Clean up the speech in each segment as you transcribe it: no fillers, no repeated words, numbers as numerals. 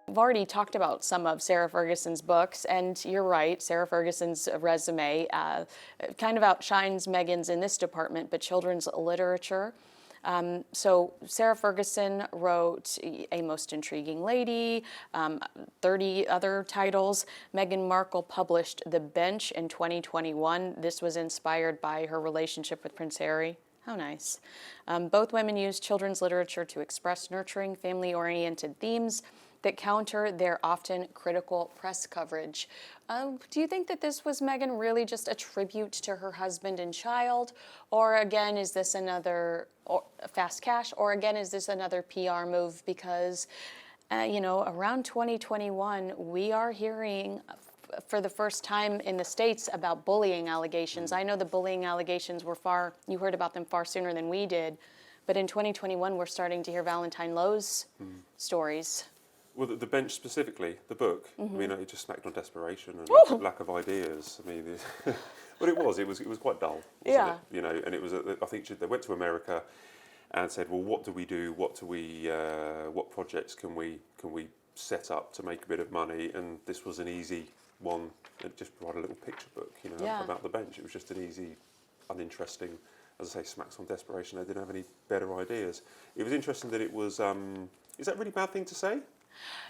I've already talked about some of Sarah Ferguson's books, and you're right, Sarah Ferguson's resume kind of outshines Meghan's in this department, but children's literature. So Sarah Ferguson wrote A Most Intriguing Lady, 30 other titles. Meghan Markle published The Bench in 2021. This was inspired by her relationship with Prince Harry. How nice. Both women used children's literature to express nurturing, family-oriented themes that counter their often critical press coverage. Do you think that this was, Meghan, really just a tribute to her husband and child? Or again, is this another fast cash? Or again, is this another PR move? Because, around 2021, we are hearing for the first time in the States about bullying allegations. I know the bullying allegations were you heard about them far sooner than we did. But in 2021, we're starting to hear Valentine Lowe's stories. Well, the Bench specifically, the book. I mean, it just smacked on desperation and lack of ideas. I mean, but it was quite dull, wasn't it? And it was. I think they went to America and said, well, what do we do? What projects can we set up to make a bit of money? And this was an easy one. It just brought a little picture book, about the Bench. It was just an easy, uninteresting. As I say, smacks on desperation. They didn't have any better ideas. It was interesting that it was. Is that a really bad thing to say?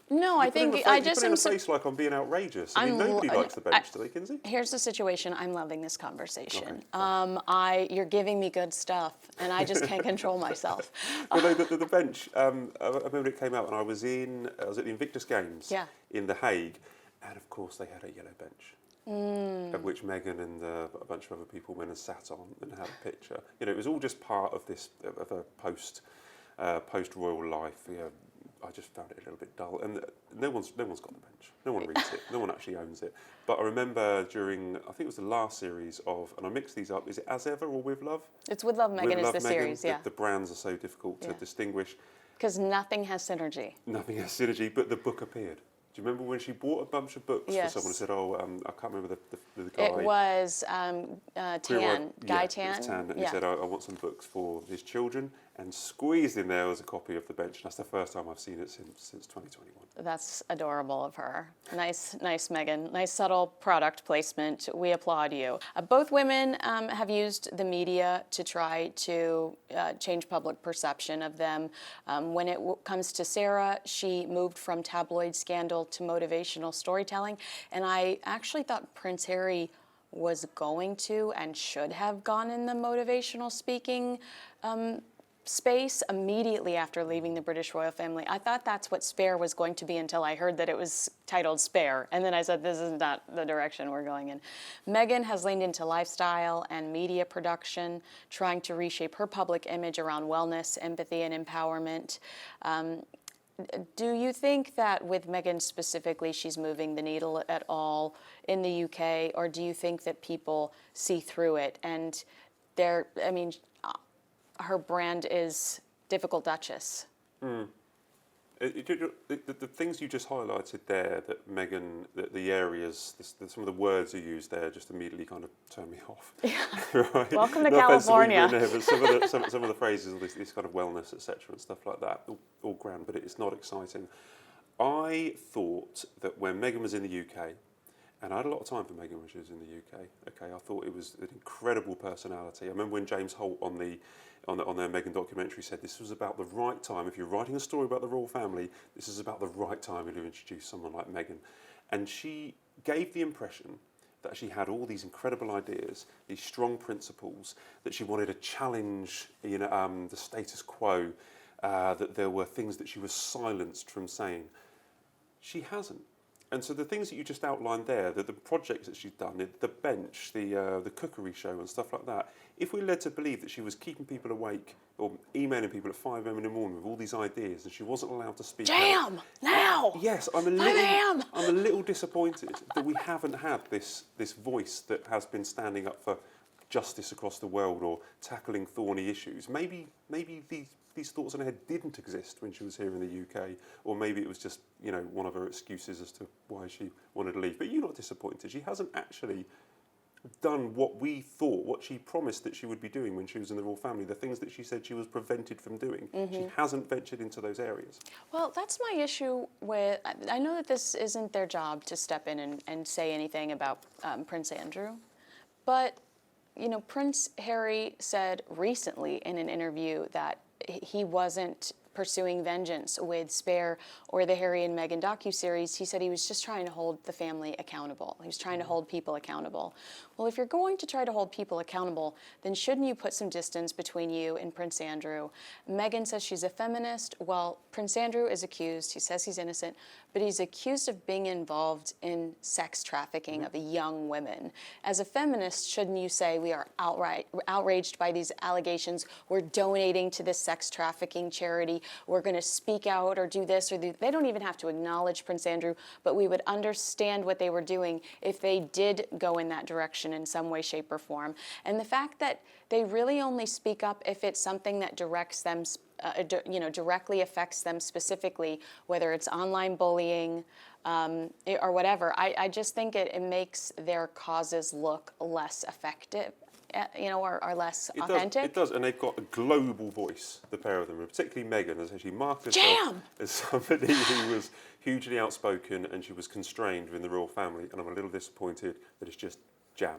No, I think I just put in a face like I'm being outrageous. I mean, nobody likes the Bench, do they, Kinsey? Here's the situation. I'm loving this conversation. Okay. You're giving me good stuff, and I just can't control myself. Well, no, the Bench. I remember it came out, and I was at the Invictus Games in The Hague, and of course they had a yellow bench, of which Meghan and a bunch of other people went and sat on and had a picture. It was all just part of this of a post royal life. I just found it a little bit dull, and no one's got the Bench. No one reads it. No one actually owns it. But I remember during, I think it was the last series of, and I mixed these up. Is it As Ever or With Love? It's With Love, Meghan is the Meghan. series. Yeah. The brands are so difficult to distinguish. Because nothing has synergy. Nothing has synergy, but the book appeared. Do you remember when she bought a bunch of books for someone who said, I can't remember the guy. It was Tan, Guy Tan. It was Tan, and he said, I want some books for his children, and squeezed in there was a copy of The Bench, and that's the first time I've seen it since 2021. That's adorable of her. Nice, Meghan. Nice, subtle product placement. We applaud you. Both women have used the media to try to change public perception of them. When it comes to Sarah, she moved from tabloid scandal to motivational storytelling, and I actually thought Prince Harry was going to and should have gone in the motivational speaking space immediately after leaving the British royal family. I thought that's what Spare was going to be until I heard that it was titled Spare. And then I said, this is not the direction we're going in. Meghan has leaned into lifestyle and media production, trying to reshape her public image around wellness, empathy, and empowerment. Do you think that with Meghan specifically, she's moving the needle at all in the UK, or do you think that people see through it and her brand is Difficult Duchess? The things you just highlighted there, that Meghan, the areas, some of the words you used there just immediately kind of turned me off. Yeah. Right? Welcome to California. There, but some of the phrases, this kind of wellness, etc., and stuff like that, all grand, but it's not exciting. I thought that when Meghan was in the UK, and I had a lot of time for Meghan when she was in the UK. Okay, I thought it was an incredible personality. I remember when James Holt on their Meghan documentary said this was about the right time. If you're writing a story about the royal family, this is about the right time to introduce someone like Meghan. And she gave the impression that she had all these incredible ideas, these strong principles, that she wanted to challenge the status quo, that there were things that she was silenced from saying. She hasn't. And so the things that you just outlined there, the projects that she's done, the Bench, the cookery show and stuff like that, if we're led to believe that she was keeping people awake or emailing people at 5 a.m. in the morning with all these ideas and she wasn't allowed to speak Jam! Now! Yes, I'm a little disappointed that we haven't had this voice that has been standing up for justice across the world or tackling thorny issues. Maybe these thoughts in her head didn't exist when she was here in the UK, or maybe it was just one of her excuses as to why she wanted to leave. But you're not disappointed. She hasn't actually done what we thought, what she promised that she would be doing when she was in the royal family, the things that she said she was prevented from doing. She hasn't ventured into those areas. Well, that's my issue with, I know that this isn't their job to step in and say anything about Prince Andrew, but, you know, Prince Harry said recently in an interview that he wasn't pursuing vengeance with Spare or the Harry and Meghan docuseries. He said he was just trying to hold the family accountable. He was trying to hold people accountable. Well, if you're going to try to hold people accountable, then shouldn't you put some distance between you and Prince Andrew? Meghan says she's a feminist. Well, Prince Andrew is accused, he says he's innocent, but he's accused of being involved in sex trafficking of young women. As a feminist, shouldn't you say we are outraged by these allegations, we're donating to this sex trafficking charity, we're going to speak out or do this or they don't even have to acknowledge Prince Andrew, but we would understand what they were doing if they did go in that direction in some way, shape, or form. And the fact that they really only speak up if it's something that directs them, directly affects them specifically, whether it's online bullying or whatever, I just think it makes their causes look less effective. Or less authentic. It does, and they've got a global voice, the pair of them, and particularly Meghan, as she marked herself as somebody who was hugely outspoken and she was constrained within the royal family, and I'm a little disappointed that it's just jam.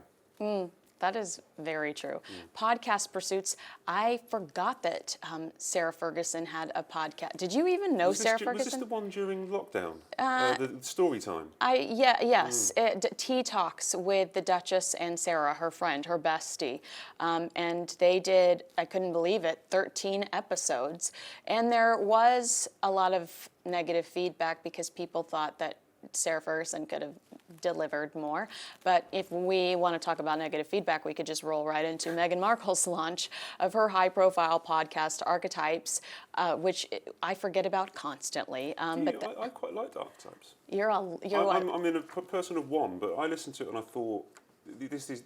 That is very true. Podcast pursuits. I forgot that Sarah Ferguson had a podcast. Did you even know Sarah Ferguson? Was this the one during lockdown? The story time? Yes. Tea Talks with the Duchess and Sarah, her friend, her bestie. And they did, I couldn't believe it, 13 episodes. And there was a lot of negative feedback because people thought that Sarah Ferguson could have delivered more. But if we want to talk about negative feedback, we could just roll right into Meghan Markle's launch of her high-profile podcast, Archetypes, which I forget about constantly. I quite liked Archetypes. I'm in a person of one, but I listened to it and I thought, this is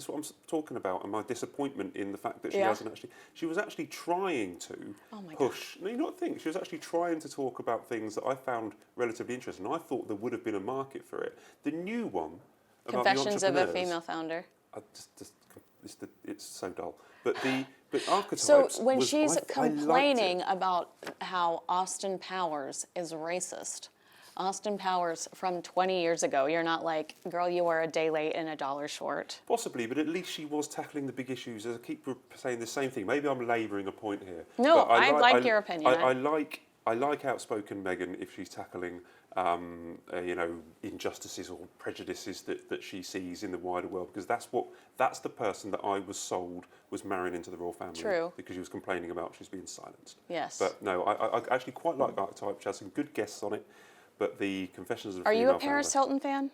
what I'm talking about, and my disappointment in the fact that she hasn't actually. She was actually trying to push. No, you not think she was actually trying to talk about things that I found relatively interesting. I thought there would have been a market for it. The new one, Confessions of a Female Founder. It's so dull. But Archetypes. So when she's complaining about how Austin Powers is racist. Austin Powers from 20 years ago. You're not like, girl, you are a day late and a dollar short. Possibly, but at least she was tackling the big issues. As I keep saying the same thing. Maybe I'm labouring a point here. No, I like your opinion. I like outspoken Meghan if she's tackling, injustices or prejudices that she sees in the wider world, because that's the person that I was sold was marrying into the royal family. True. Because she was complaining about she's being silenced. Yes. But no, I actually quite like Archetype. She has some good guests on it. But the Confessions of a Are Female you a Paris Hilton fan?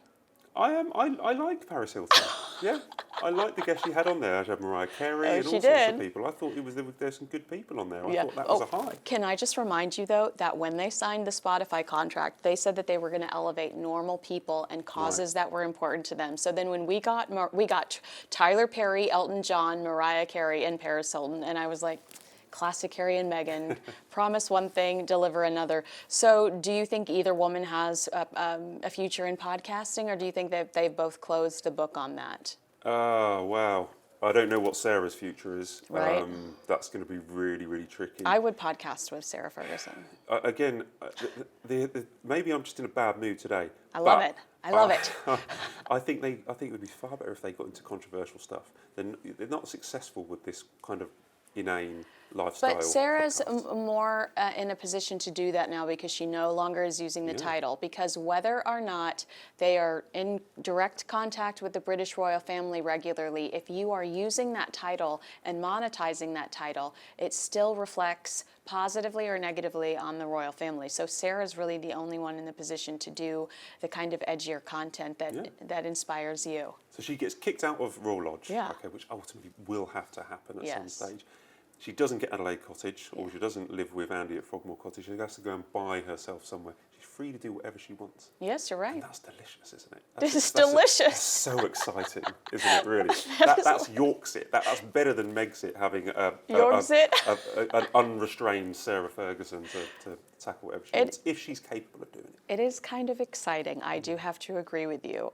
I am. I like Paris Hilton. Yeah, I like the guests she had on there. She had Mariah Carey and all sorts of people. I thought there's some good people on there. I thought that was a high. Can I just remind you though that when they signed the Spotify contract, they said that they were going to elevate normal people and causes that were important to them. So then when we got Tyler Perry, Elton John, Mariah Carey, and Paris Hilton, and I was like, classic Harry and Meghan, promise one thing, deliver another. So do you think either woman has a future in podcasting, or do you think that they've both closed the book on that? Oh, wow. I don't know what Sarah's future is. Right. That's going to be really, really tricky. I would podcast with Sarah Ferguson. Again, maybe I'm just in a bad mood today. I love it. I think it would be far better if they got into controversial stuff. They're not successful with this kind of inane lifestyle. But Sarah's more in a position to do that now because she no longer is using the title. Because whether or not they are in direct contact with the British royal family regularly, if you are using that title and monetizing that title, it still reflects positively or negatively on the royal family. So Sarah's really the only one in the position to do the kind of edgier content that inspires you. So she gets kicked out of Royal Lodge, which ultimately will have to happen at some stage. She doesn't get Adelaide Cottage, or she doesn't live with Andy at Frogmore Cottage. She has to go and buy herself somewhere. She's free to do whatever she wants. Yes, you're right. And that's delicious, isn't it? This is delicious. That's so exciting, isn't it, really? That's Yorkshire. That's better than Megxit having an unrestrained Sarah Ferguson to tackle whatever she wants, if she's capable of doing it. It is kind of exciting. I do have to agree with you.